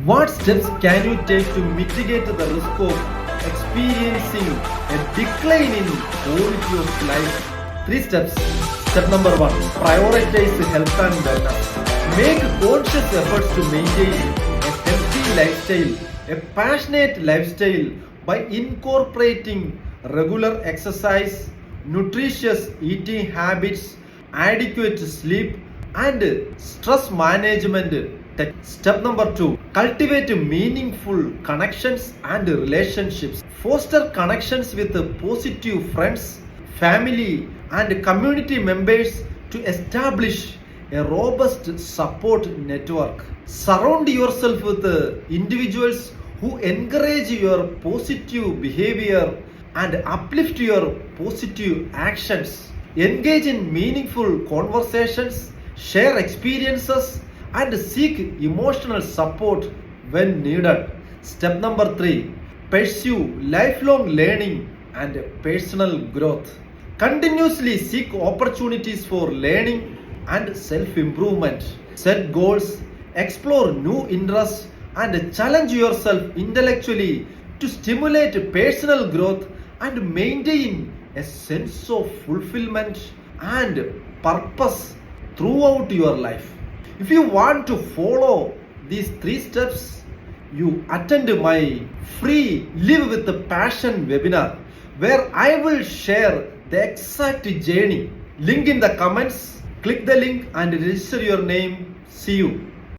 What steps can you take to mitigate the risk of experiencing a decline in quality of life? 3 steps. Step number 1. Prioritize health and wellness. Make conscious efforts to maintain a healthy lifestyle, a passionate lifestyle by incorporating regular exercise, nutritious eating habits, adequate sleep, and stress management. Step number 2. Cultivate meaningful connections and relationships. Foster connections with positive friends, family, and community members to establish a robust support network. Surround yourself with individuals who encourage your positive behavior and uplift your positive actions. Engage in meaningful conversations, share experiences, and seek emotional support when needed. Step number 3. Pursue lifelong learning and personal growth. Continuously seek opportunities for learning and self-improvement. Set goals, explore new interests, and challenge yourself intellectually to stimulate personal growth and maintain a sense of fulfillment and purpose throughout your life. If you want to follow these 3 steps, you attend my free Live with the Passion webinar where I will share the exact journey. Link in the comments. Click the link and register your name. See you.